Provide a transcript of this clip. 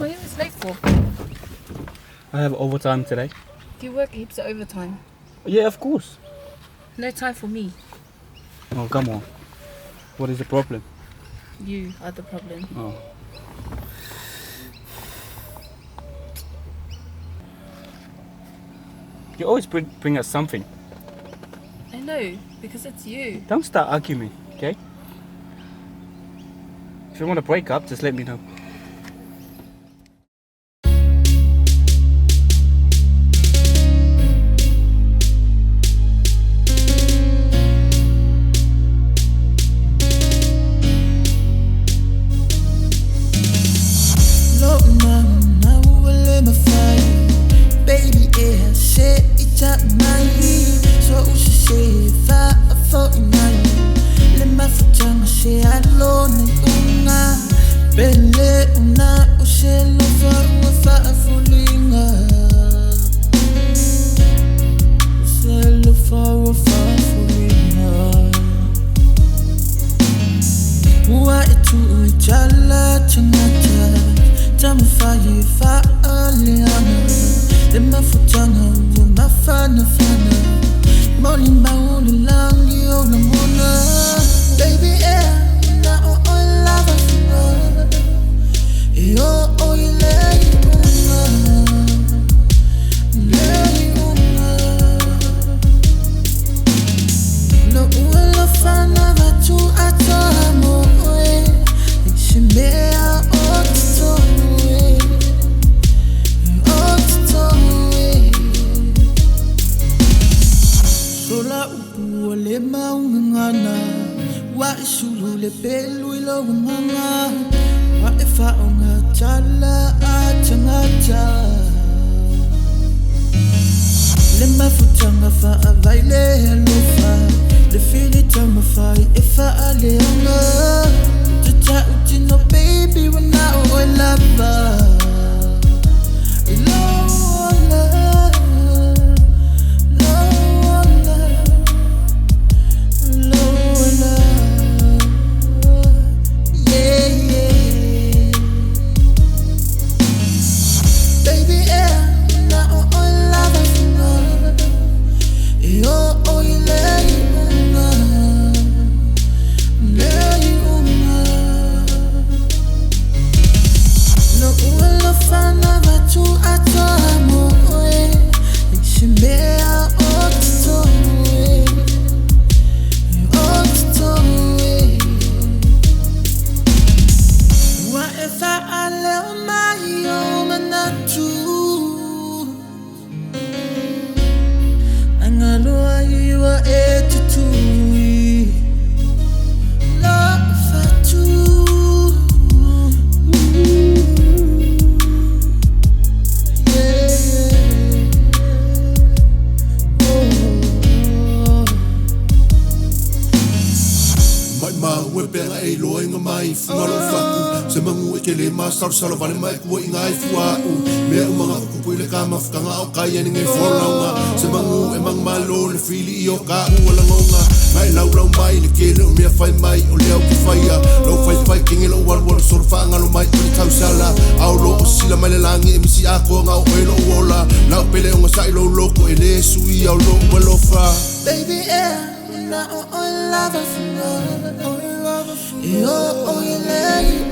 What are you late for? I have overtime today. Do you work heaps of overtime? Yeah, of course. No time for me. Oh, come on. What is the problem? You are the problem. Oh. You always bring us something. I know, because it's you. Don't start arguing, okay? If you want to break up, just let me know. Le Fili tama fai e faale anga Tuta uti no baby wana o e lava Salo vale mai ko ingai fuau me mga kupuile ka mafkanga o kaya ni folonga se mangu e Manumalo Le Fili o ka wala ngonga mai lau mai le kele me fai mai o leo ki faia lo fai kingi lo wal surfa ngalo mai o tau sala au lo sila mai langi misi ako nga o elo wola na pele ngo sai lo loko e le sui au lo walo fa baby na o love you oh you lay